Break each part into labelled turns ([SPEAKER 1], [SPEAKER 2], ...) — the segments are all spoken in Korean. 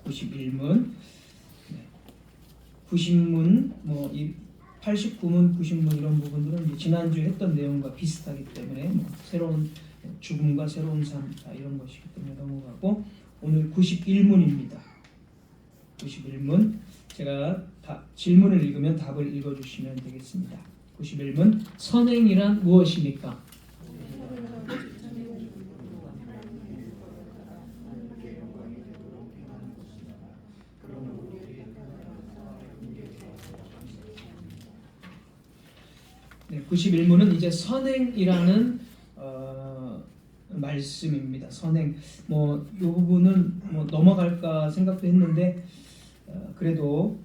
[SPEAKER 1] 91문, 90문, 이 89문, 90문 이런 부분들은 이제 지난주에 했던 내용과 비슷하기 때문에 새로운 죽음과 새로운 삶 이런 것이기 때문에 넘어가고, 오늘 91문입니다. 91문 제가 질문을 읽으면 답을 읽어주시면 되겠습니다. 91문, 선행이란 무엇입니까? 네, 91문은 이제 선행이라는 말씀입니다. 선행. 이 부분은 넘어갈까 생각도 했는데 그래도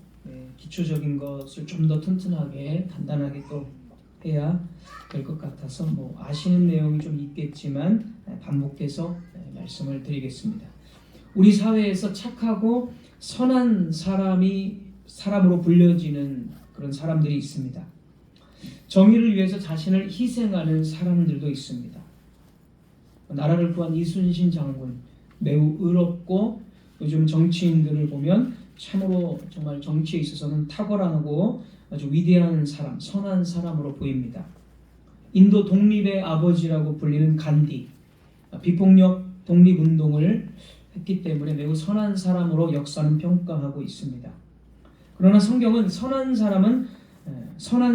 [SPEAKER 1] 기초적인 것을 좀 더 튼튼하게 간단하게 또 해야 될 것 같아서 아시는 내용이 좀 있겠지만 반복해서 말씀을 드리겠습니다. 우리 사회에서 착하고 선한 사람으로 불려지는 그런 사람들이 있습니다. 정의를 위해서 자신을 희생하는 사람들도 있습니다. 나라를 구한 이순신 장군, 매우 의롭고, 요즘 정치인들을 보면 참으로 정말 정치에 있어서는 탁월하고 아주 위대한 사람, 선한 사람으로 보입니다. 인도 독립의 아버지라고 불리는 간디, 비폭력 독립운동을 했기 때문에 매우 선한 사람으로 역사는 평가하고 있습니다. 그러나 성경은 선한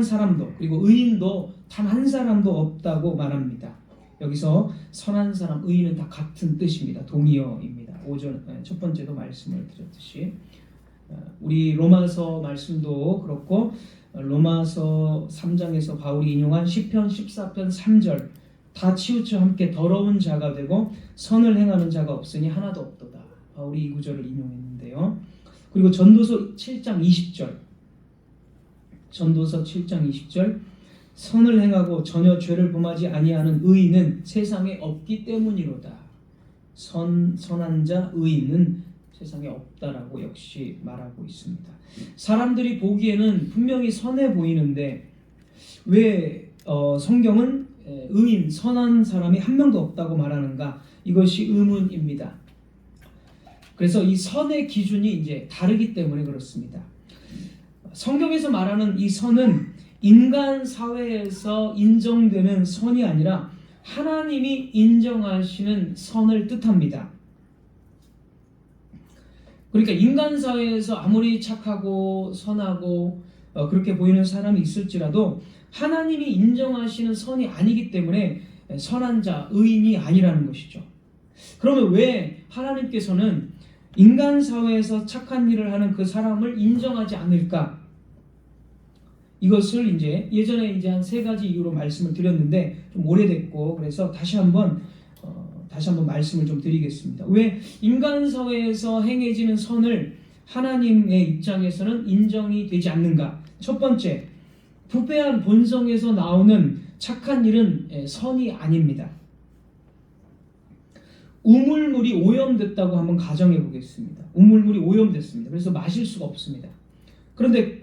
[SPEAKER 1] 사람도 그리고 의인도 단 한 사람도 없다고 말합니다. 여기서 선한 사람, 의인은 다 같은 뜻입니다. 동의어입니다. 첫 번째도 말씀을 드렸듯이 우리 로마서 말씀도 그렇고, 로마서 3장에서 바울이 인용한 시편 14편 3절, 다 치우쳐 함께 더러운 자가 되고 선을 행하는 자가 없으니 하나도 없도다. 바울이 이 구절을 인용했는데요. 그리고 전도서 7장 20절, 선을 행하고 전혀 죄를 범하지 아니하는 의인은 세상에 없기 때문이로다. 선한 자, 의인은 세상에 없다라고 역시 말하고 있습니다. 사람들이 보기에는 분명히 선해 보이는데 왜 성경은 의인, 선한 사람이 한 명도 없다고 말하는가? 이것이 의문입니다. 그래서 이 선의 기준이 이제 다르기 때문에 그렇습니다. 성경에서 말하는 이 선은 인간 사회에서 인정되는 선이 아니라 하나님이 인정하시는 선을 뜻합니다. 그러니까 인간 사회에서 아무리 착하고 선하고 그렇게 보이는 사람이 있을지라도 하나님이 인정하시는 선이 아니기 때문에 선한 자, 의인이 아니라는 것이죠. 그러면 왜 하나님께서는 인간 사회에서 착한 일을 하는 그 사람을 인정하지 않을까? 이것을 예전에 한 3가지 이유로 말씀을 드렸는데 좀 오래됐고, 그래서 다시 한번 말씀을 좀 드리겠습니다. 왜 인간 사회에서 행해지는 선을 하나님의 입장에서는 인정이 되지 않는가? 첫 번째, 부패한 본성에서 나오는 착한 일은 선이 아닙니다. 우물물이 오염됐다고 한번 가정해 보겠습니다. 우물물이 오염됐습니다. 그래서 마실 수가 없습니다. 그런데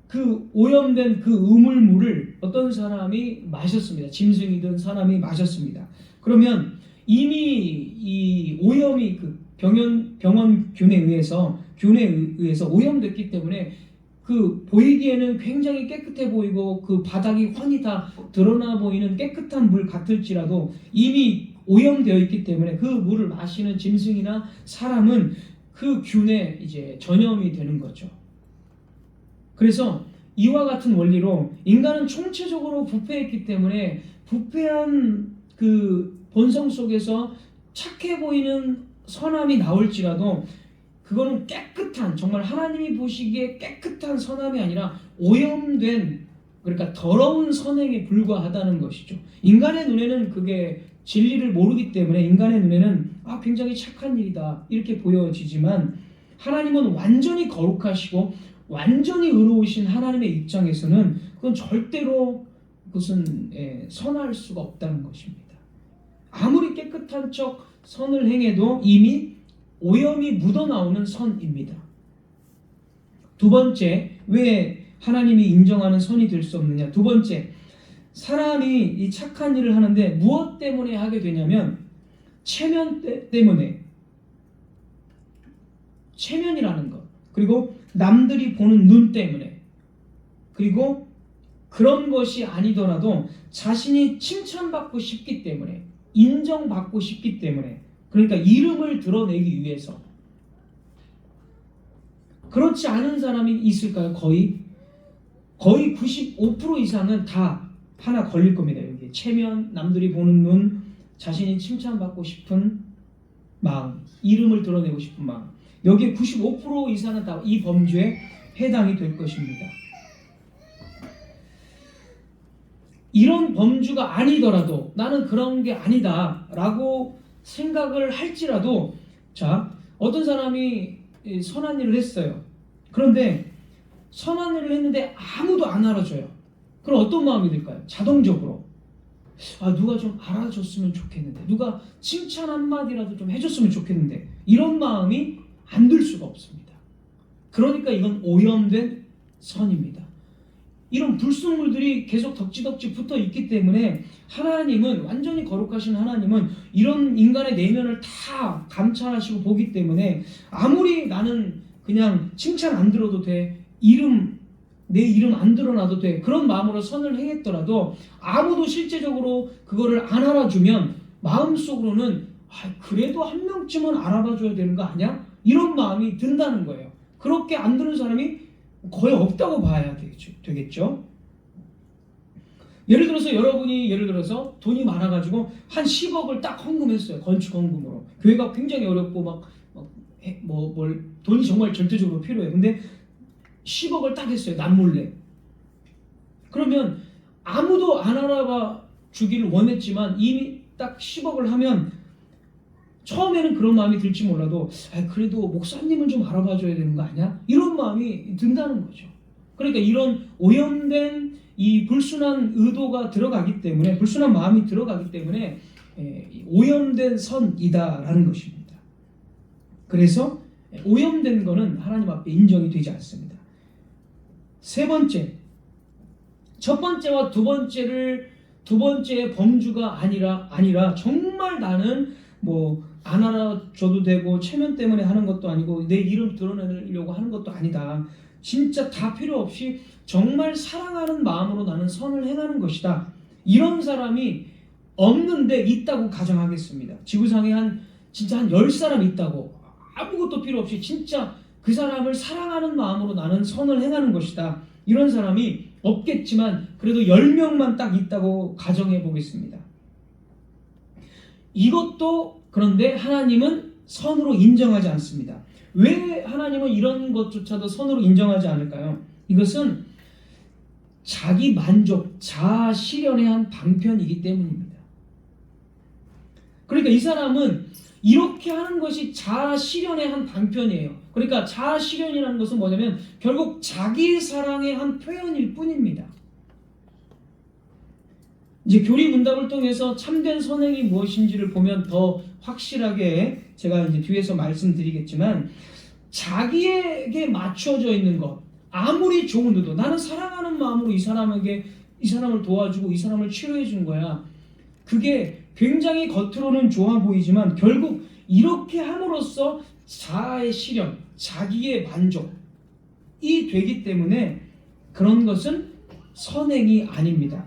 [SPEAKER 1] 그 오염된 그 우물물을 어떤 사람이 마셨습니다. 짐승이든 사람이 마셨습니다. 그러면 이미 이 오염이 그 병원균에 의해서 오염됐기 때문에 그 보이기에는 굉장히 깨끗해 보이고 그 바닥이 훤히 다 드러나 보이는 깨끗한 물 같을지라도 이미 오염되어 있기 때문에 그 물을 마시는 짐승이나 사람은 그 균에 이제 전염이 되는 거죠. 그래서 이와 같은 원리로 인간은 총체적으로 부패했기 때문에 부패한 그 본성 속에서 착해 보이는 선함이 나올지라도 그거는 깨끗한, 정말 하나님이 보시기에 깨끗한 선함이 아니라 오염된, 그러니까 더러운 선행에 불과하다는 것이죠. 인간의 눈에는 그게 진리를 모르기 때문에 인간의 눈에는 굉장히 착한 일이다 이렇게 보여지지만, 하나님은 완전히 거룩하시고 완전히 의로우신 하나님의 입장에서는 그건 절대로 그것은 선할 수가 없다는 것입니다. 아무리 깨끗한 척 선을 행해도 이미 오염이 묻어나오는 선입니다. 두 번째, 왜 하나님이 인정하는 선이 될 수 없느냐? 두 번째, 사람이 이 착한 일을 하는데 무엇 때문에 하게 되냐면 체면 때문에, 체면이라는 것, 그리고 남들이 보는 눈 때문에, 그리고 그런 것이 아니더라도 자신이 칭찬받고 싶기 때문에, 인정받고 싶기 때문에, 그러니까 이름을 드러내기 위해서. 그렇지 않은 사람이 있을까요? 거의 95% 이상은 다 하나 걸릴 겁니다. 여기 체면, 남들이 보는 눈, 자신이 칭찬받고 싶은 마음, 이름을 드러내고 싶은 마음, 여기에 95% 이상은 다 이 범주에 해당이 될 것입니다. 이런 범주가 아니더라도, 나는 그런 게 아니다 라고 생각을 할지라도, 자, 어떤 사람이 선한 일을 했어요. 그런데 선한 일을 했는데 아무도 안 알아줘요. 그럼 어떤 마음이 들까요? 자동적으로 누가 좀 알아줬으면 좋겠는데, 누가 칭찬 한마디라도 좀 해줬으면 좋겠는데, 이런 마음이 안 들 수가 없습니다. 그러니까 이건 오염된 선입니다. 이런 불순물들이 계속 덕지덕지 붙어 있기 때문에 하나님은, 완전히 거룩하신 하나님은 이런 인간의 내면을 다 감찰하시고 보기 때문에, 아무리 나는 그냥 칭찬 안 들어도 돼, 내 이름 안 드러나도 돼, 그런 마음으로 선을 행했더라도 아무도 실제적으로 그거를 안 알아주면 마음속으로는 그래도 한 명쯤은 알아봐줘야 되는 거 아니야? 이런 마음이 든다는 거예요. 그렇게 안 드는 사람이 거의 없다고 봐야 되겠죠. 예를 들어서 돈이 많아가지고 한 10억을 딱 헌금했어요. 건축 헌금으로. 교회가 굉장히 어렵고 돈이 정말 절대적으로 필요해요. 근데 10억을 딱 했어요. 남몰래. 그러면 아무도 안 알아봐 주기를 원했지만 이미 딱 10억을 하면 처음에는 그런 마음이 들지 몰라도 그래도 목사님은 좀 알아봐 줘야 되는 거 아니야? 이런 마음이 든다는 거죠. 그러니까 이런 오염된 이 불순한 의도가 들어가기 때문에, 불순한 마음이 들어가기 때문에 오염된 선이다라는 것입니다. 그래서 오염된 거는 하나님 앞에 인정이 되지 않습니다. 세 번째, 첫 번째와 두 번째의 범주가 아니라 정말 나는 안 알아줘도 되고 체면 때문에 하는 것도 아니고 내 이름 드러내려고 하는 것도 아니다. 진짜 다 필요 없이 정말 사랑하는 마음으로 나는 선을 행하는 것이다. 이런 사람이 없는데 있다고 가정하겠습니다. 지구상에 진짜 한 10사람 있다고, 아무것도 필요 없이 진짜 그 사람을 사랑하는 마음으로 나는 선을 행하는 것이다. 이런 사람이 없겠지만 그래도 10명만 딱 있다고 가정해 보겠습니다. 이것도 그런데 하나님은 선으로 인정하지 않습니다. 왜 하나님은 이런 것조차도 선으로 인정하지 않을까요? 이것은 자기 만족, 자아 실현의 한 방편이기 때문입니다. 그러니까 이 사람은 이렇게 하는 것이 자아 실현의 한 방편이에요. 그러니까 자아 실현이라는 것은 뭐냐면 결국 자기 사랑의 한 표현일 뿐입니다. 이제 교리 문답을 통해서 참된 선행이 무엇인지를 보면 더 확실하게 제가 이제 뒤에서 말씀드리겠지만, 자기에게 맞춰져 있는 것, 아무리 좋은 의도, 나는 사랑하는 마음으로 이 사람을 도와주고 이 사람을 치료해 준 거야. 그게 굉장히 겉으로는 좋아 보이지만 결국 이렇게 함으로써 자아의 실현, 자기의 만족이 되기 때문에 그런 것은 선행이 아닙니다.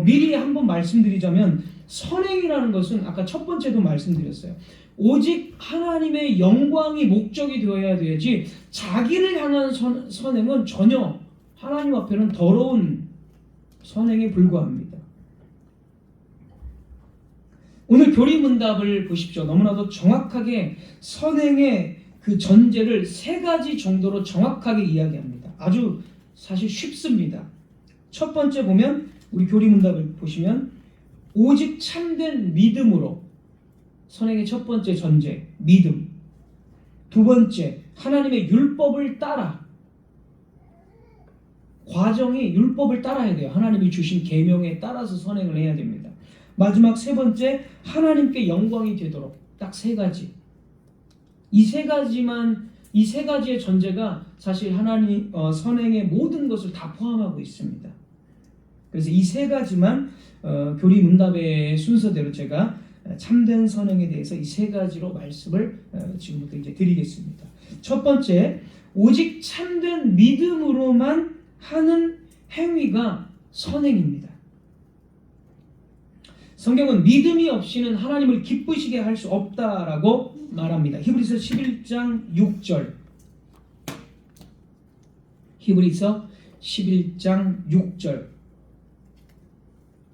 [SPEAKER 1] 미리 한번 말씀드리자면, 선행이라는 것은 아까 첫 번째도 말씀드렸어요. 오직 하나님의 영광이 목적이 되어야 되지, 자기를 향한 선행은 전혀 하나님 앞에는 더러운 선행에 불과합니다. 오늘 교리문답을 보십시오. 너무나도 정확하게 선행의 그 전제를 3가지 정도로 정확하게 이야기합니다. 아주 사실 쉽습니다. 첫 번째 보면, 우리 교리문답을 보시면, 오직 참된 믿음으로, 선행의 첫 번째 전제, 믿음. 두 번째, 하나님의 율법을 따라. 과정이 율법을 따라야 돼요. 하나님이 주신 계명에 따라서 선행을 해야 됩니다. 마지막 세 번째, 하나님께 영광이 되도록. 딱 3가지. 이 세 가지의 전제가 사실 하나님 선행의 모든 것을 다 포함하고 있습니다. 그래서 이 3가지만 교리 문답의 순서대로 제가 참된 선행에 대해서 이 3가지로 말씀을 지금부터 이제 드리겠습니다. 첫 번째, 오직 참된 믿음으로만 하는 행위가 선행입니다. 성경은 믿음이 없이는 하나님을 기쁘시게 할 수 없다라고 말합니다. 히브리서 11장 6절. 히브리서 11장 6절.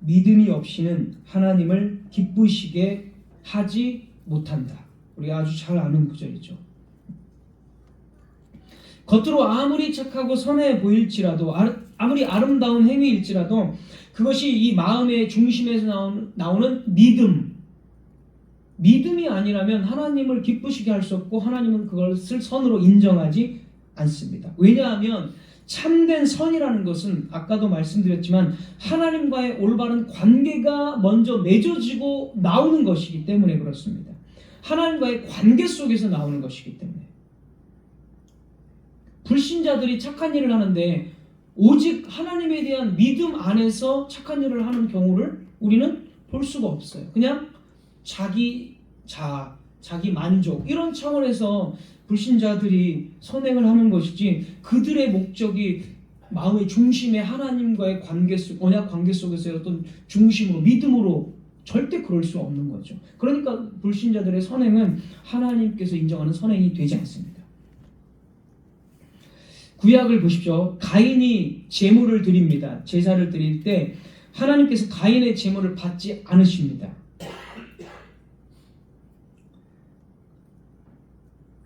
[SPEAKER 1] 믿음이 없이는 하나님을 기쁘시게 하지 못한다. 우리가 아주 잘 아는 구절이죠. 겉으로 아무리 착하고 선해 보일지라도, 아무리 아름다운 행위일지라도 그것이 이 마음의 중심에서 나오는 믿음이 아니라면 하나님을 기쁘시게 할 수 없고 하나님은 그것을 선으로 인정하지 않습니다. 왜냐하면 참된 선이라는 것은 아까도 말씀드렸지만 하나님과의 올바른 관계가 먼저 맺어지고 나오는 것이기 때문에 그렇습니다. 하나님과의 관계 속에서 나오는 것이기 때문에. 불신자들이 착한 일을 하는데 오직 하나님에 대한 믿음 안에서 착한 일을 하는 경우를 우리는 볼 수가 없어요. 그냥 자기 만족 이런 차원에서 불신자들이 선행을 하는 것이지 그들의 목적이 마음의 중심에 하나님과의 관계 속, 언약 관계 속에서의 어떤 중심으로 믿음으로 절대 그럴 수 없는 거죠. 그러니까 불신자들의 선행은 하나님께서 인정하는 선행이 되지 않습니다. 구약을 보십시오. 가인이 제물을 드립니다. 제사를 드릴 때 하나님께서 가인의 제물을 받지 않으십니다.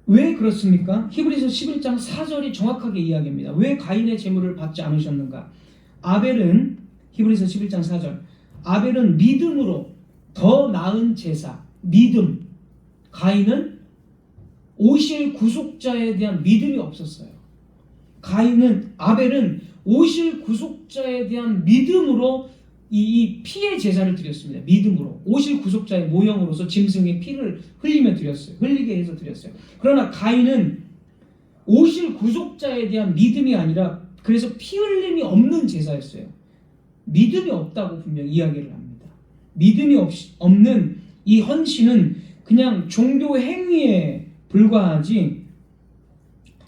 [SPEAKER 1] 왜 그렇습니까? 히브리서 11장 4절이 정확하게 이야기합니다. 왜 가인의 제물을 받지 않으셨는가? 아벨은 히브리서 11장 4절. 아벨은 믿음으로 더 나은 제사, 믿음. 가인은 오실 구속자에 대한 믿음이 없었어요. 아벨은 오실 구속자에 대한 믿음으로 이 피의 제사를 드렸습니다. 믿음으로 오실 구속자의 모형으로서 짐승의 피를 흘리게 해서 드렸어요. 그러나 가인은 오실 구속자에 대한 믿음이 아니라 그래서 피 흘림이 없는 제사였어요. 믿음이 없다고 분명히 이야기를 합니다. 믿음이 없는 이 헌신은 그냥 종교 행위에 불과하지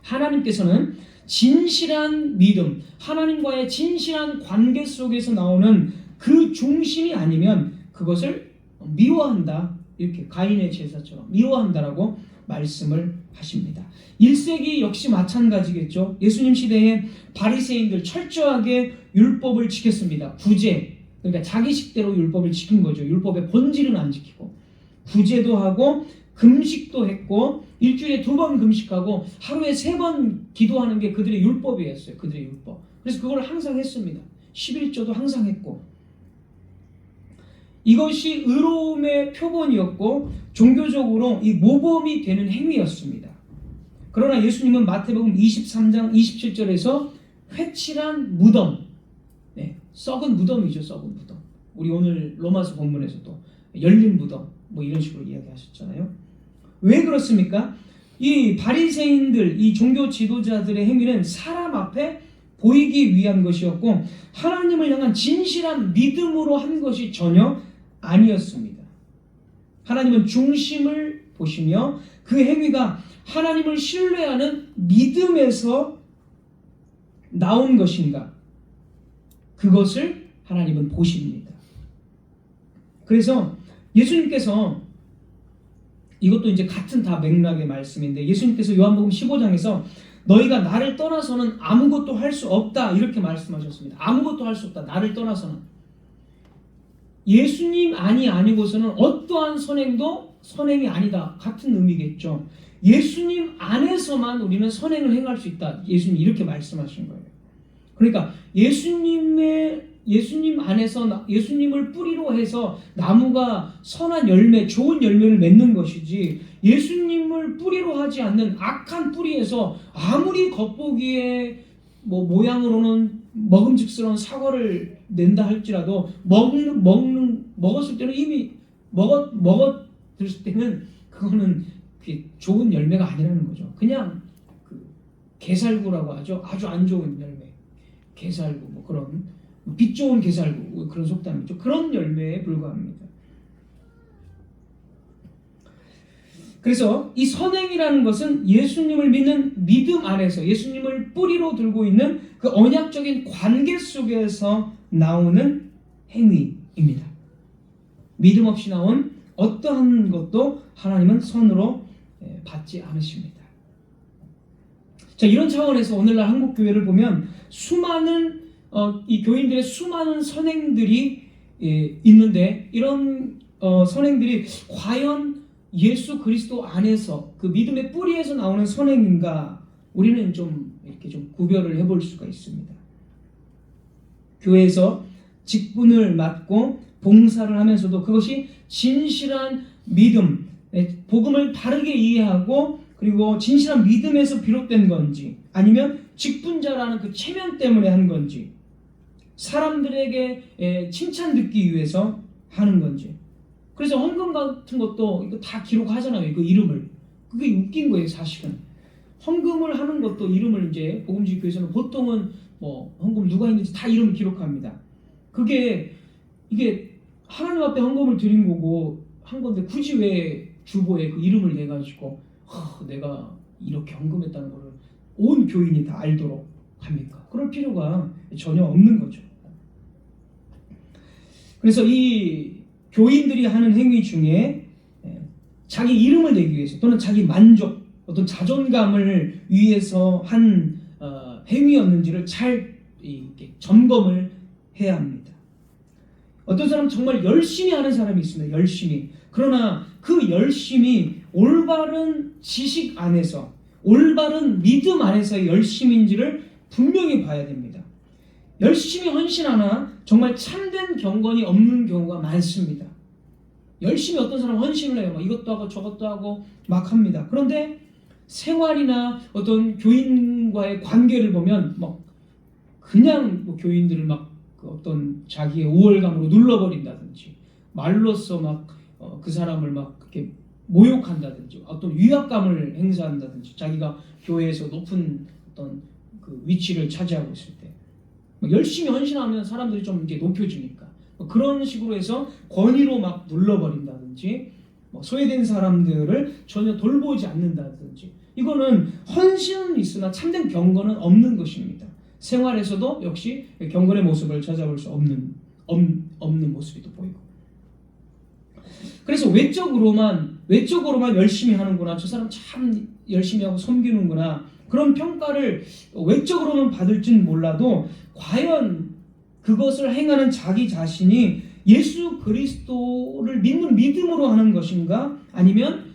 [SPEAKER 1] 하나님께서는 진실한 믿음, 하나님과의 진실한 관계 속에서 나오는 그 중심이 아니면 그것을 미워한다. 이렇게 가인의 제사처럼 미워한다라고 말씀을 하십니다. 1세기 역시 마찬가지겠죠. 예수님 시대에 바리새인들 철저하게 율법을 지켰습니다. 구제, 그러니까 자기식대로 율법을 지킨 거죠. 율법의 본질은 안 지키고 구제도 하고 금식도 했고 일주일에 2번 금식하고 하루에 3번 기도하는 게 그들의 율법이었어요. 그들의 율법. 그래서 그걸 항상 했습니다. 11조도 항상 했고 이것이 의로움의 표본이었고 종교적으로 이 모범이 되는 행위였습니다. 그러나 예수님은 마태복음 23장 27절에서 회칠한 무덤, 썩은 무덤이죠. 썩은 무덤. 우리 오늘 로마서 본문에서도 열린 무덤 뭐 이런 식으로 이야기하셨잖아요. 왜 그렇습니까? 이 바리새인들, 이 종교 지도자들의 행위는 사람 앞에 보이기 위한 것이었고 하나님을 향한 진실한 믿음으로 한 것이 전혀 아니었습니다. 하나님은 중심을 보시며 그 행위가 하나님을 신뢰하는 믿음에서 나온 것인가? 그것을 하나님은 보십니다. 그래서 예수님께서 이것도 이제 같은 다 맥락의 말씀인데 예수님께서 요한복음 15장에서 너희가 나를 떠나서는 아무것도 할 수 없다 이렇게 말씀하셨습니다. 아무것도 할 수 없다. 나를 떠나서는. 예수님 아니고서는 어떠한 선행도 선행이 아니다. 같은 의미겠죠. 예수님 안에서만 우리는 선행을 행할 수 있다. 예수님 이렇게 말씀하신 거예요. 그러니까 예수님 안에서 예수님을 뿌리로 해서 나무가 선한 열매, 좋은 열매를 맺는 것이지 예수님을 뿌리로 하지 않는 악한 뿌리에서 아무리 겉보기에 모양으로는 먹음직스러운 사과를 낸다 할지라도 먹었을 때는 이미 먹었을 때는 그거는 좋은 열매가 아니라는 거죠. 그냥 게살구라고 하죠. 아주 안 좋은 열매. 게살구 그런 빛 좋은 게살구 그런 속담이죠. 그런 열매에 불과합니다. 그래서 이 선행이라는 것은 예수님을 믿는 믿음 안에서 예수님을 뿌리로 들고 있는 그 언약적인 관계 속에서 나오는 행위입니다. 믿음 없이 나온 어떠한 것도 하나님은 선으로 받지 않으십니다. 자, 이런 차원에서 오늘날 한국 교회를 보면 수많은 이 교인들의 수많은 선행들이 있는데 이런 선행들이 과연 예수 그리스도 안에서 그 믿음의 뿌리에서 나오는 선행인가 우리는 좀 이렇게 좀 구별을 해볼 수가 있습니다. 교회에서 직분을 맡고 봉사를 하면서도 그것이 진실한 믿음, 복음을 바르게 이해하고 그리고 진실한 믿음에서 비롯된 건지 아니면 직분자라는 그 체면 때문에 한 건지 사람들에게 칭찬 듣기 위해서 하는 건지. 그래서 헌금 같은 것도 이거 다 기록하잖아요. 그 이름을. 그게 웃긴 거예요, 사실은. 헌금을 하는 것도 이름을 이제 복음주의 교회에서는 보통은 뭐 헌금 누가 있는지 다 이름을 기록합니다. 이게 하나님 앞에 헌금을 드린 거고 한 건데 굳이 왜 주보에 그 이름을 내 가지고 내가 이렇게 헌금했다는 거를 온 교인이 다 알도록 합니까? 그럴 필요가 전혀 없는 거죠. 그래서 이 교인들이 하는 행위 중에 자기 이름을 내기 위해서 또는 자기 만족, 어떤 자존감을 위해서 한 행위였는지를 잘 이렇게 점검을 해야 합니다. 어떤 사람은 정말 열심히 하는 사람이 있습니다. 열심히. 그러나 그 열심이 올바른 지식 안에서 올바른 믿음 안에서의 열심인지를 분명히 봐야 됩니다. 열심히 헌신하나 정말 참된 경건이 없는 경우가 많습니다. 열심히 어떤 사람은 헌신을 해요. 막 이것도 하고 저것도 하고 막 합니다. 그런데 생활이나 어떤 교인과의 관계를 보면 막 그냥 뭐 교인들을 막 어떤 자기의 우월감으로 눌러버린다든지 말로써 막 그 사람을 막 그렇게 모욕한다든지 어떤 위압감을 행사한다든지 자기가 교회에서 높은 어떤 그 위치를 차지하고 있을 때 열심히 헌신하면 사람들이 좀 이제 높여주니까 그런 식으로 해서 권위로 막 눌러버린다든지 소외된 사람들을 전혀 돌보지 않는다든지 이거는 헌신은 있으나 참된 경건은 없는 것입니다. 생활에서도 역시 경건의 모습을 찾아볼 수 없는 모습이 또 보이고 그래서 외적으로만 열심히 하는구나 저 사람 참 열심히 하고 섬기는구나 그런 평가를 외적으로는 받을지는 몰라도 과연 그것을 행하는 자기 자신이 예수 그리스도를 믿는 믿음으로 하는 것인가 아니면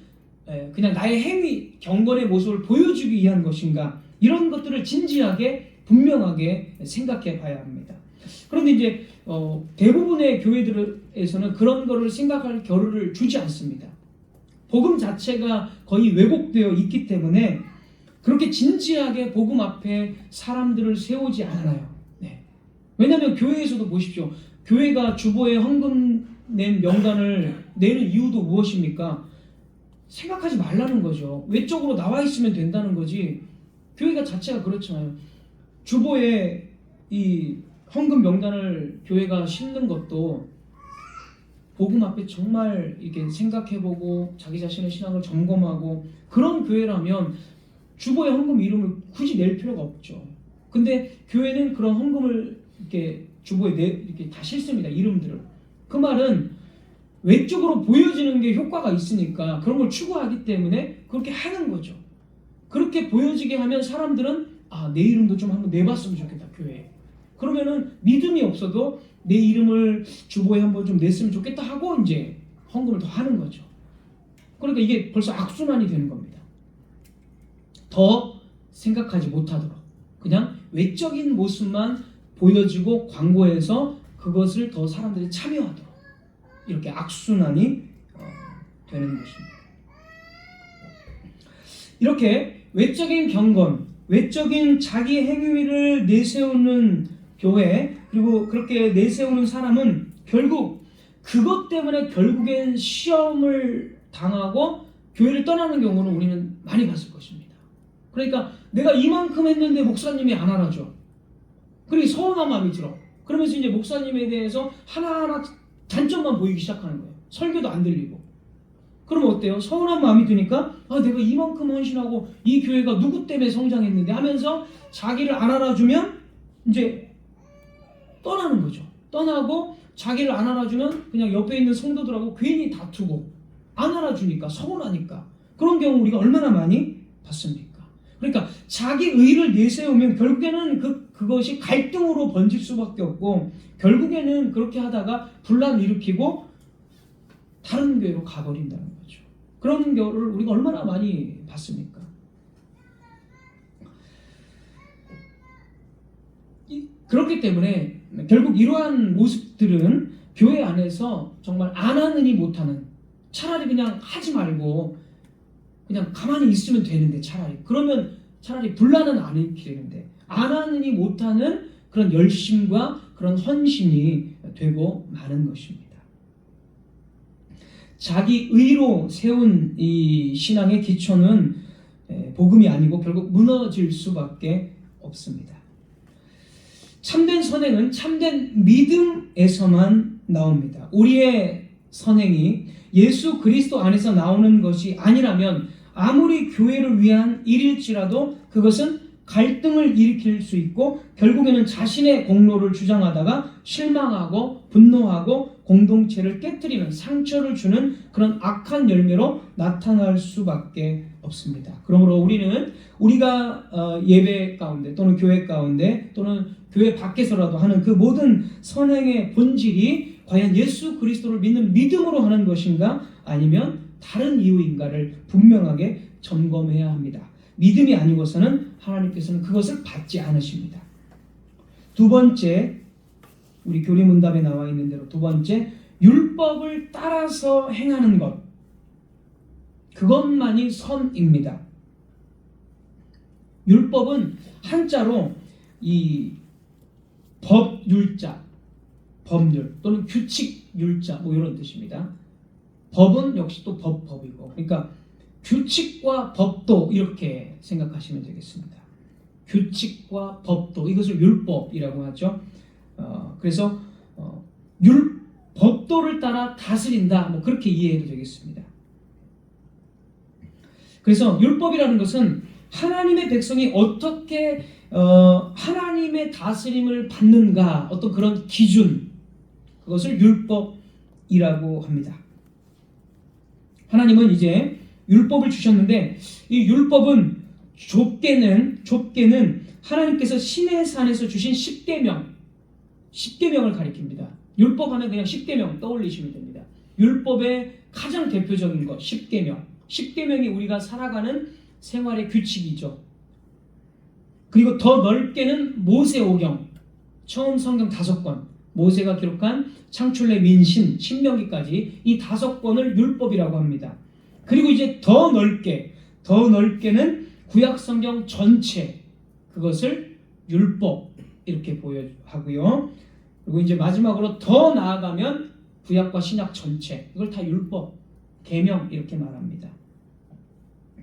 [SPEAKER 1] 그냥 나의 행위 경건의 모습을 보여주기 위한 것인가 이런 것들을 진지하게 분명하게 생각해 봐야 합니다. 그런데 이제 대부분의 교회들에서는 그런 거를 생각할 겨를을 주지 않습니다. 복음 자체가 거의 왜곡되어 있기 때문에 그렇게 진지하게 복음 앞에 사람들을 세우지 않아요. 네. 왜냐하면 교회에서도 보십시오. 교회가 주보에 헌금 낸 명단을 내는 이유도 무엇입니까? 생각하지 말라는 거죠. 외적으로 나와 있으면 된다는 거지. 교회가 자체가 그렇잖아요. 주보에 이 헌금 명단을 교회가 싣는 것도 복음 앞에 정말 이렇게 생각해보고 자기 자신의 신앙을 점검하고 그런 교회라면 주보에 헌금 이름을 굳이 낼 필요가 없죠. 근데 교회는 그런 헌금을 이렇게 주보에 이렇게 다 싣습니다. 이름들을. 그 말은 외적으로 보여지는 게 효과가 있으니까 그런 걸 추구하기 때문에 그렇게 하는 거죠. 그렇게 보여지게 하면 사람들은 내 이름도 좀 한번 내봤으면 좋겠다 교회에. 그러면은 믿음이 없어도 내 이름을 주보에 한번 좀 냈으면 좋겠다 하고 이제 헌금을 더 하는 거죠. 그러니까 이게 벌써 악순환이 되는 겁니다. 더 생각하지 못하도록 그냥 외적인 모습만 보여지고 광고해서 그것을 더 사람들이 참여하도록 이렇게 악순환이 되는 것입니다. 이렇게 외적인 경건, 외적인 자기 행위를 내세우는 교회 그리고 그렇게 내세우는 사람은 결국 그것 때문에 결국엔 시험을 당하고 교회를 떠나는 경우는 우리는 많이 봤을 것입니다. 그러니까 내가 이만큼 했는데 목사님이 안 알아줘. 그리고 서운한 마음이 들어. 그러면서 이제 목사님에 대해서 하나하나 단점만 보이기 시작하는 거예요. 설교도 안 들리고. 그럼 어때요? 서운한 마음이 드니까 내가 이만큼 헌신하고 이 교회가 누구 때문에 성장했는데 하면서 자기를 안 알아주면 이제 떠나는 거죠. 떠나고 자기를 안 알아주면 그냥 옆에 있는 성도들하고 괜히 다투고 안 알아주니까 서운하니까 그런 경우 우리가 얼마나 많이 봤습니까? 그러니까 자기 의를 내세우면 결국에는 그것이 갈등으로 번질 수밖에 없고 결국에는 그렇게 하다가 분란을 일으키고 다른 교회로 가버린다는 거죠. 그런 경우를 우리가 얼마나 많이 봤습니까? 그렇기 때문에 결국 이러한 모습들은 교회 안에서 정말 안 하느니 못하는, 차라리 그냥 하지 말고 그냥 가만히 있으면 되는데 그러면 차라리 분란은 안 일으키는데 안 하느니 못하는 그런 열심과 그런 헌신이 되고 마는 것입니다. 자기 의로 세운 이 신앙의 기초는 복음이 아니고 결국 무너질 수밖에 없습니다. 참된 선행은 참된 믿음에서만 나옵니다. 우리의 선행이 예수 그리스도 안에서 나오는 것이 아니라면 아무리 교회를 위한 일일지라도 그것은 갈등을 일으킬 수 있고 결국에는 자신의 공로를 주장하다가 실망하고 분노하고 공동체를 깨뜨리는, 상처를 주는 그런 악한 열매로 나타날 수밖에 없습니다. 그러므로 우리가 예배 가운데 또는 교회 가운데 또는 교회 밖에서라도 하는 그 모든 선행의 본질이 과연 예수 그리스도를 믿는 믿음으로 하는 것인가 아니면 다른 이유인가를 분명하게 점검해야 합니다. 믿음이 아니고서는 하나님께서는 그것을 받지 않으십니다. 두 번째, 우리 교리문답에 나와 있는 대로 두 번째, 율법을 따라서 행하는 것, 그것만이 선입니다. 율법은 한자로 이 법율자, 법률 또는 규칙율자 이런 뜻입니다. 법은 역시 또 법이고, 그러니까 규칙과 법도 이렇게 생각하시면 되겠습니다. 규칙과 법도, 이것을 율법이라고 하죠. 그래서 법도를 따라 다스린다, 그렇게 이해해도 되겠습니다. 그래서 율법이라는 것은 하나님의 백성이 어떻게 하나님의 다스림을 받는가, 어떤 그런 기준, 그것을 율법이라고 합니다. 하나님은 이제 율법을 주셨는데 이 율법은 좁게는 하나님께서 시내산에서 주신 10계명을 가리킵니다. 율법 하면 그냥 10계명 떠올리시면 됩니다. 율법의 가장 대표적인 것 10계명이 우리가 살아가는 생활의 규칙이죠. 그리고 더 넓게는 모세오경, 처음 성경 5권, 모세가 기록한 창출내 민신, 신명기까지 이 5권을 율법이라고 합니다. 그리고 이제 더 넓게는 구약 성경 전체, 그것을 율법 이렇게 하고요. 그리고 이제 마지막으로 더 나아가면 구약과 신약 전체, 이걸 다 율법, 계명 이렇게 말합니다.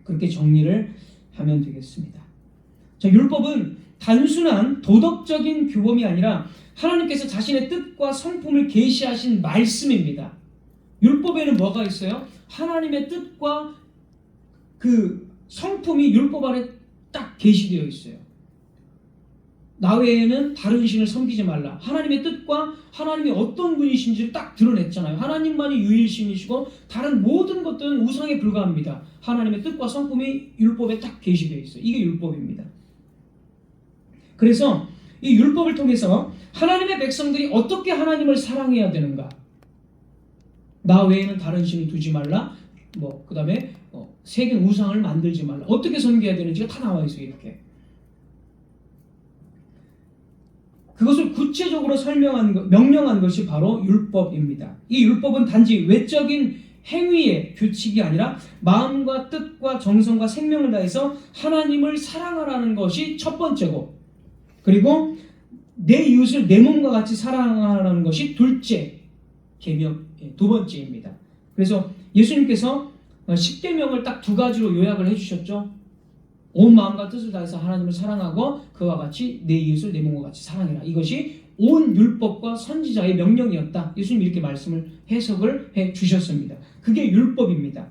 [SPEAKER 1] 그렇게 정리를 하면 되겠습니다. 자, 율법은 단순한 도덕적인 규범이 아니라 하나님께서 자신의 뜻과 성품을 계시하신 말씀입니다. 율법에는 뭐가 있어요? 하나님의 뜻과 그 성품이 율법 안에 딱 계시되어 있어요. 나 외에는 다른 신을 섬기지 말라. 하나님의 뜻과 하나님이 어떤 분이신지를 딱 드러냈잖아요. 하나님만이 유일신이시고 다른 모든 것들은 우상에 불과합니다. 하나님의 뜻과 성품이 율법에 딱 계시되어 있어요. 이게 율법입니다. 그래서 이 율법을 통해서 하나님의 백성들이 어떻게 하나님을 사랑해야 되는가, 나 외에는 다른 신을 두지 말라, 그 다음에 새긴 우상을 만들지 말라, 어떻게 섬겨야 되는지가 다 나와 있어요. 이렇게 그것을 구체적으로 명령한 것이 바로 율법입니다. 이 율법은 단지 외적인 행위의 규칙이 아니라 마음과 뜻과 정성과 생명을 다해서 하나님을 사랑하라는 것이 첫 번째고, 그리고 내 이웃을 내 몸과 같이 사랑하라는 것이 둘째 계명, 두 번째입니다. 그래서 예수님께서 10계명을 딱 두 가지로 요약을 해주셨죠. 온 마음과 뜻을 다해서 하나님을 사랑하고 그와 같이 내 이웃을 내 몸과 같이 사랑해라. 이것이 온 율법과 선지자의 명령이었다. 예수님이 이렇게 말씀을 해석을 해 주셨습니다. 그게 율법입니다.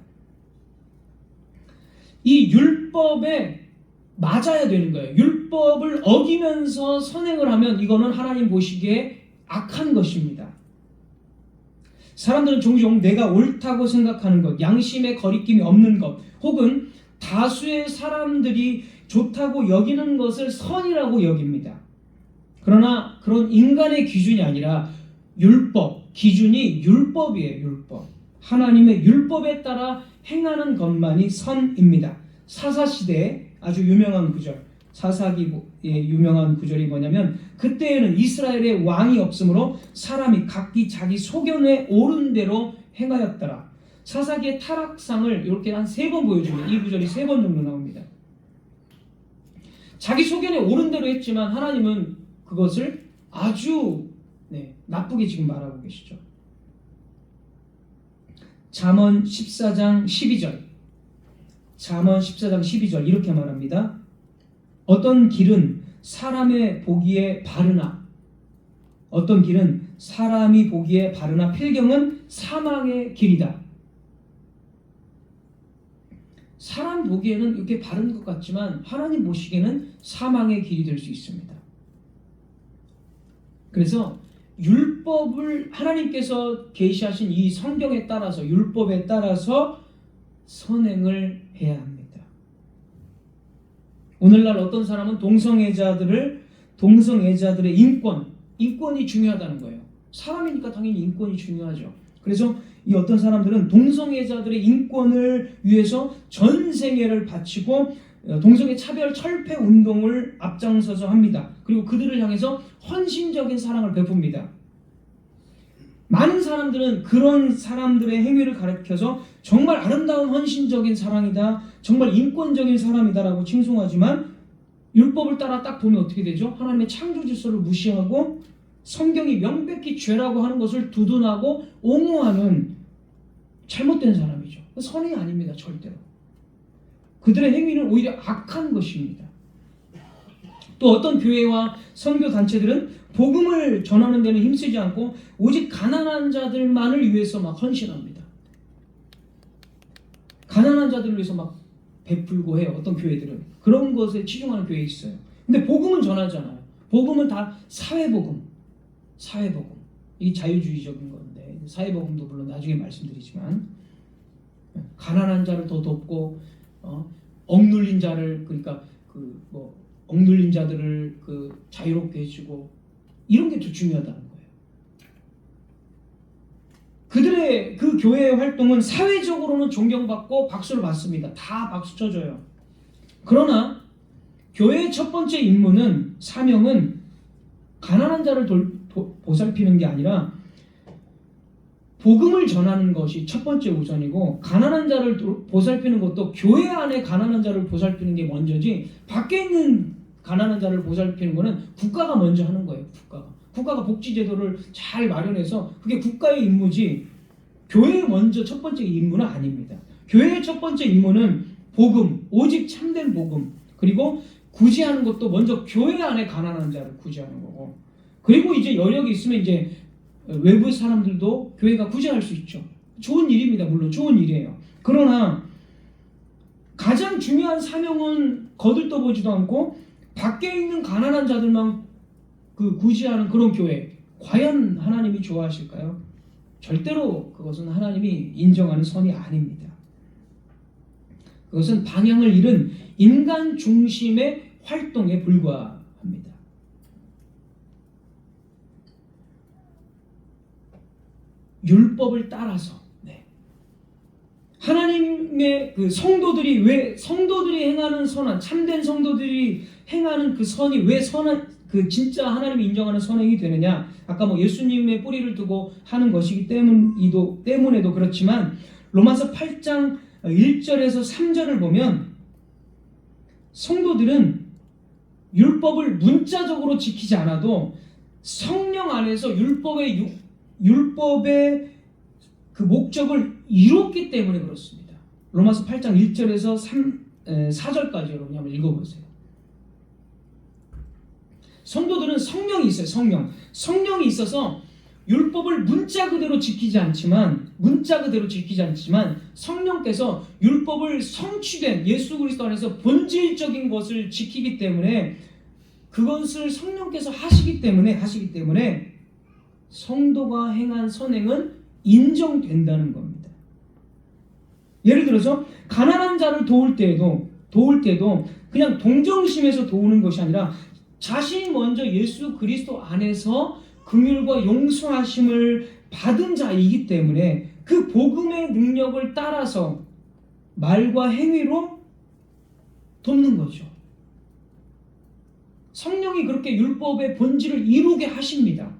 [SPEAKER 1] 이 율법에 맞아야 되는 거예요. 율법을 어기면서 선행을 하면 이거는 하나님 보시기에 악한 것입니다. 사람들은 종종 내가 옳다고 생각하는 것, 양심의 거리낌이 없는 것, 혹은 다수의 사람들이 좋다고 여기는 것을 선이라고 여깁니다. 그러나 그런 인간의 기준이 아니라 율법, 기준이 율법이에요. 율법. 하나님의 율법에 따라 행하는 것만이 선입니다. 사사시대에 아주 유명한 구절, 사사기의 유명한 구절이 뭐냐면, 그때에는 이스라엘의 왕이 없으므로 사람이 각기 자기 소견에 옳은 대로 행하였더라. 사사기의 타락상을 이렇게 한 3번 보여주면 이 구절이 3번 정도 나옵니다. 자기 소견에 옳은 대로 했지만 하나님은 그것을 아주 나쁘게 지금 말하고 계시죠. 잠언 14장 12절, 잠언 14장 12절 이렇게 말합니다. 어떤 길은 사람의 보기에 바르나, 어떤 길은 사람이 보기에 바르나 필경은 사망의 길이다. 사람 보기에는 이렇게 바른 것 같지만 하나님 보시기에는 사망의 길이 될 수 있습니다. 그래서 율법을 하나님께서 계시하신 이 성경에 따라서, 율법에 따라서 선행을 해야 합니다. 오늘날 어떤 사람은 동성애자들의 인권이 중요하다는 거예요. 사람이니까 당연히 인권이 중요하죠. 그래서 이 어떤 사람들은 동성애자들의 인권을 위해서 전생애를 바치고 동성애 차별 철폐 운동을 앞장서서 합니다. 그리고 그들을 향해서 헌신적인 사랑을 베풉니다. 많은 사람들은 그런 사람들의 행위를 가리켜서 정말 아름다운 헌신적인 사랑이다, 정말 인권적인 사람이다라고 칭송하지만 율법을 따라 딱 보면 어떻게 되죠? 하나님의 창조 질서를 무시하고 성경이 명백히 죄라고 하는 것을 두둔하고 옹호하는 잘못된 사람이죠. 선이 아닙니다. 절대로. 그들의 행위는 오히려 악한 것입니다. 또 어떤 교회와 선교 단체들은 복음을 전하는 데는 힘쓰지 않고 오직 가난한 자들만을 위해서 막 헌신합니다. 가난한 자들을 위해서 막 베풀고 해요. 어떤 교회들은 그런 것에 치중하는 교회 있어요. 근데 복음은 전하잖아요. 복음은 다 사회복음. 이 자유주의적인 건데, 사회복음도 물론 나중에 말씀드리지만, 가난한 자를 더 돕고 억눌린 자를, 그러니까 억눌린 자들을 자유롭게 해주고, 이런 게 더 중요하다는 거예요. 그들의 그 교회의 활동은 사회적으로는 존경받고 박수를 받습니다. 다 박수 쳐줘요. 그러나 교회의 첫 번째 임무는, 사명은 가난한 자를 보살피는 게 아니라 복음을 전하는 것이 첫 번째 우선이고, 가난한 자를 보살피는 것도 교회 안에 가난한 자를 보살피는 게 먼저지, 밖에 있는 가난한 자를 보살피는 거는 국가가 먼저 하는 거예요. 국가가 복지제도를 잘 마련해서 그게 국가의 임무지, 교회의 먼저 첫 번째 임무는 아닙니다. 교회의 첫 번째 임무는 복음, 오직 참된 복음, 그리고 구제하는 것도 먼저 교회 안에 가난한 자를 구제하는 거고, 그리고 이제 여력이 있으면 이제 외부 사람들도 교회가 구제할 수 있죠. 좋은 일입니다. 물론 좋은 일이에요. 그러나 가장 중요한 사명은 거들떠보지도 않고 밖에 있는 가난한 자들만 구제하는 그런 교회, 과연 하나님이 좋아하실까요? 절대로 그것은 하나님이 인정하는 선이 아닙니다. 그것은 방향을 잃은 인간 중심의 활동에 불과합니다. 율법을 따라서, 하나님의 성도들이 행하는 선한, 참된 성도들이 행하는 그 선이 왜 진짜 하나님이 인정하는 선행이 되느냐? 아까 예수님의 뿌리를 두고 하는 것이기 때문에도 그렇지만, 로마서 8장 1절에서 3절을 보면 성도들은 율법을 문자적으로 지키지 않아도 성령 안에서 율법의 그 목적을 이뤘기 때문에 그렇습니다. 로마서 8장 1절에서 4절까지 여러분이 한번 읽어보세요. 성도들은 성령이 있어요. 성령이 있어서 율법을 문자 그대로 지키지 않지만 성령께서 율법을 성취된 예수 그리스도 안에서 본질적인 것을 지키기 때문에 그것을 성령께서 하시기 때문에 성도가 행한 선행은 인정된다는 겁니다. 예를 들어서 가난한 자를 도울 때도 그냥 동정심에서 도우는 것이 아니라 자신이 먼저 예수 그리스도 안에서 긍휼과 용서하심을 받은 자이기 때문에 그 복음의 능력을 따라서 말과 행위로 돕는 거죠. 성령이 그렇게 율법의 본질을 이루게 하십니다.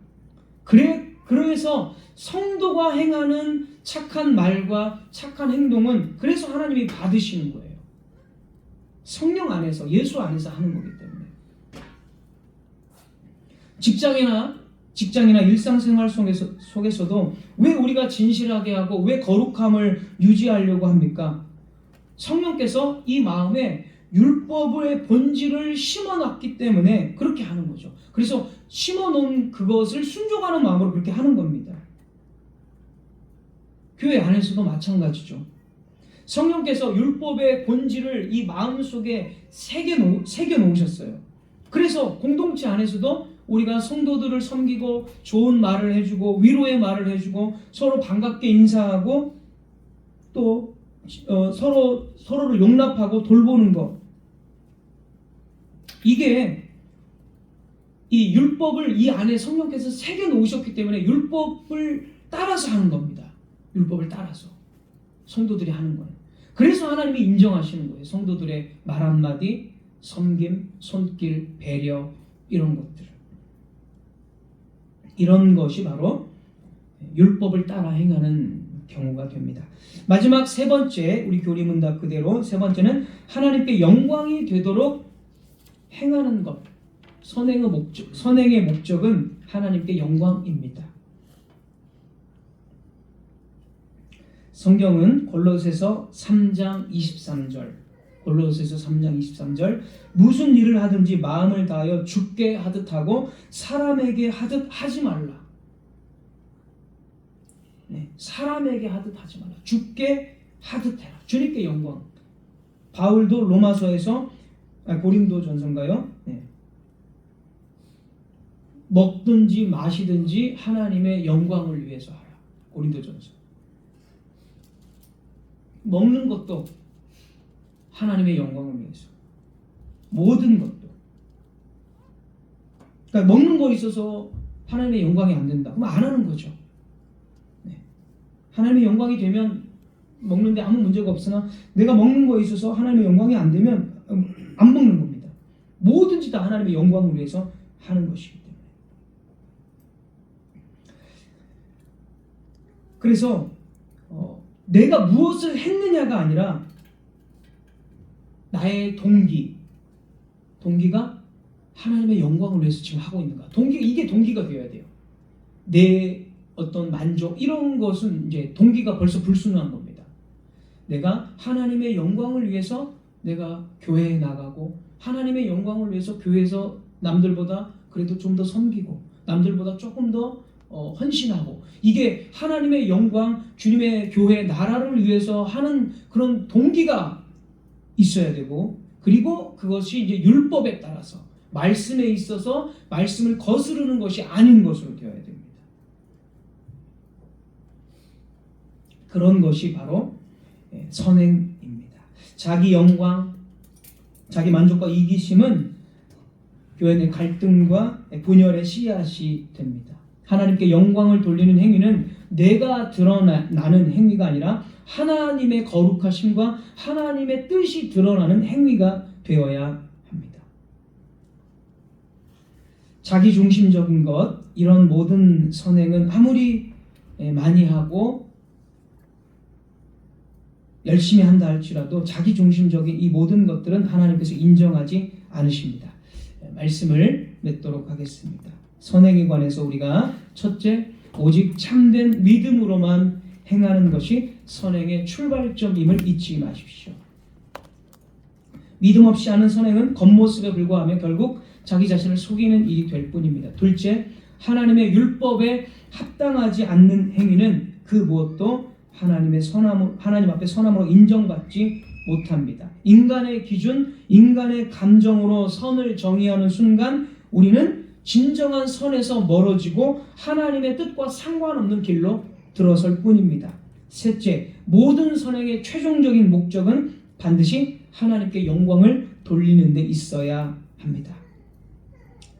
[SPEAKER 1] 그래서 성도가 행하는 착한 말과 착한 행동은 그래서 하나님이 받으시는 거예요. 성령 안에서, 예수 안에서 하는 거기 때문에. 직장이나 일상생활 속에서도 왜 우리가 진실하게 하고 왜 거룩함을 유지하려고 합니까? 성령께서 이 마음에 율법의 본질을 심어놨기 때문에 그렇게 하는 거죠. 그래서 심어놓은 그것을 순종하는 마음으로 그렇게 하는 겁니다. 교회 안에서도 마찬가지죠. 성령께서 율법의 본질을 이 마음속에 새겨놓으셨어요. 그래서 공동체 안에서도 우리가 성도들을 섬기고 좋은 말을 해주고 위로의 말을 해주고 서로 반갑게 인사하고 또 서로를 용납하고 돌보는 것, 이게 이 율법을 이 안에 성령께서 새겨놓으셨기 때문에 율법을 따라서 하는 겁니다. 율법을 따라서 성도들이 하는 거예요. 그래서 하나님이 인정하시는 거예요. 성도들의 말 한마디, 섬김, 손길, 배려, 이런 것들. 이런 것이 바로 율법을 따라 행하는 경우가 됩니다. 마지막 세 번째, 우리 교리문답 그대로 세 번째는 하나님께 영광이 되도록 행하는 것. 선행의 목적은 하나님께 영광입니다. 성경은 골로새서 3장 23절 무슨 일을 하든지 마음을 다하여 주께 하듯 하고 사람에게 하듯 하지 말라. 사람에게 하듯 하지 말라. 주께 하듯 해라. 주님께 영광. 바울도 로마서에서 고린도전서인가요? 먹든지 마시든지 하나님의 영광을 위해서 하라. 고린도전서. 먹는 것도 하나님의 영광을 위해서. 모든 것도. 그러니까 먹는 거에 있어서 하나님의 영광이 안 된다. 그럼 안 하는 거죠. 하나님의 영광이 되면 먹는데 아무 문제가 없으나 내가 먹는 거에 있어서 하나님의 영광이 안 되면 안 먹는 겁니다. 뭐든지 다 하나님의 영광을 위해서 하는 것이기 때문에. 그래서 내가 무엇을 했느냐가 아니라 나의 동기가 하나님의 영광을 위해서 지금 하고 있는가. 이게 동기가 되어야 돼요. 내 어떤 만족 이런 것은 이제 동기가 벌써 불순한 겁니다. 내가 하나님의 영광을 위해서 내가 교회에 나가고 하나님의 영광을 위해서 교회에서 남들보다 그래도 좀 더 섬기고 남들보다 조금 더 헌신하고, 이게 하나님의 영광, 주님의 교회, 나라를 위해서 하는 그런 동기가 있어야 되고, 그리고 그것이 이제 율법에 따라서 말씀에 있어서 말씀을 거스르는 것이 아닌 것으로 되어야 됩니다. 그런 것이 바로 선행입니다. 자기 영광, 자기 만족과 이기심은 교회 내 갈등과 분열의 씨앗이 됩니다. 하나님께 영광을 돌리는 행위는 내가 드러나는 행위가 아니라 하나님의 거룩하심과 하나님의 뜻이 드러나는 행위가 되어야 합니다. 자기중심적인 것, 이런 모든 선행은 아무리 많이 하고 열심히 한다 할지라도 자기중심적인 이 모든 것들은 하나님께서 인정하지 않으십니다. 말씀을 맺도록 하겠습니다. 선행에 관해서 우리가 첫째, 오직 참된 믿음으로만 행하는 것이 선행의 출발점임을 잊지 마십시오. 믿음 없이 하는 선행은 겉모습에 불과하며 결국 자기 자신을 속이는 일이 될 뿐입니다. 둘째, 하나님의 율법에 합당하지 않는 행위는 그 무엇도 하나님 앞에 선함으로 인정받지 못합니다. 인간의 기준, 인간의 감정으로 선을 정의하는 순간 우리는 진정한 선에서 멀어지고 하나님의 뜻과 상관없는 길로 들어설 뿐입니다. 셋째, 모든 선행의 최종적인 목적은 반드시 하나님께 영광을 돌리는 데 있어야 합니다.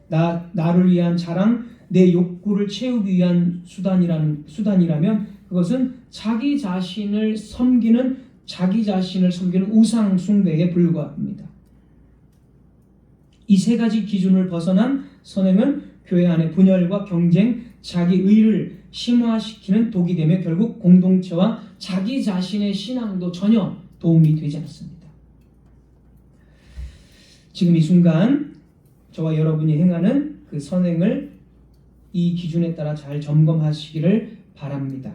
[SPEAKER 1] 나를 위한 자랑, 내 욕구를 채우기 위한 수단이라면 그것은 자기 자신을 섬기는 우상 숭배에 불과합니다. 이 세 가지 기준을 벗어난 선행은 교회 안의 분열과 경쟁, 자기 의를 심화시키는 독이 되며 결국 공동체와 자기 자신의 신앙도 전혀 도움이 되지 않습니다. 지금 이 순간 저와 여러분이 행하는 그 선행을 이 기준에 따라 잘 점검하시기를 바랍니다.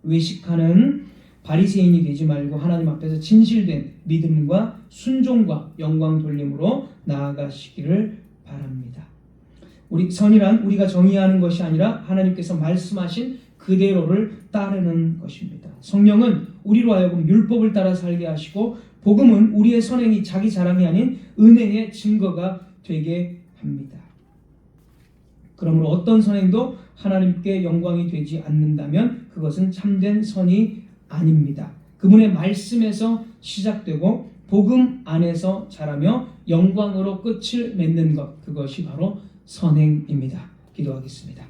[SPEAKER 1] 외식하는 바리새인이 되지 말고 하나님 앞에서 진실된 믿음과 순종과 영광 돌림으로 나아가시기를 바랍니다. 선이란 우리가 정의하는 것이 아니라 하나님께서 말씀하신 그대로를 따르는 것입니다. 성령은 우리로 하여금 율법을 따라 살게 하시고 복음은 우리의 선행이 자기 자랑이 아닌 은혜의 증거가 되게 합니다. 그러므로 어떤 선행도 하나님께 영광이 되지 않는다면 그것은 참된 선이 아닙니다. 그분의 말씀에서 시작되고 복음 안에서 자라며 영광으로 끝을 맺는 것, 그것이 바로 선행입니다. 기도하겠습니다.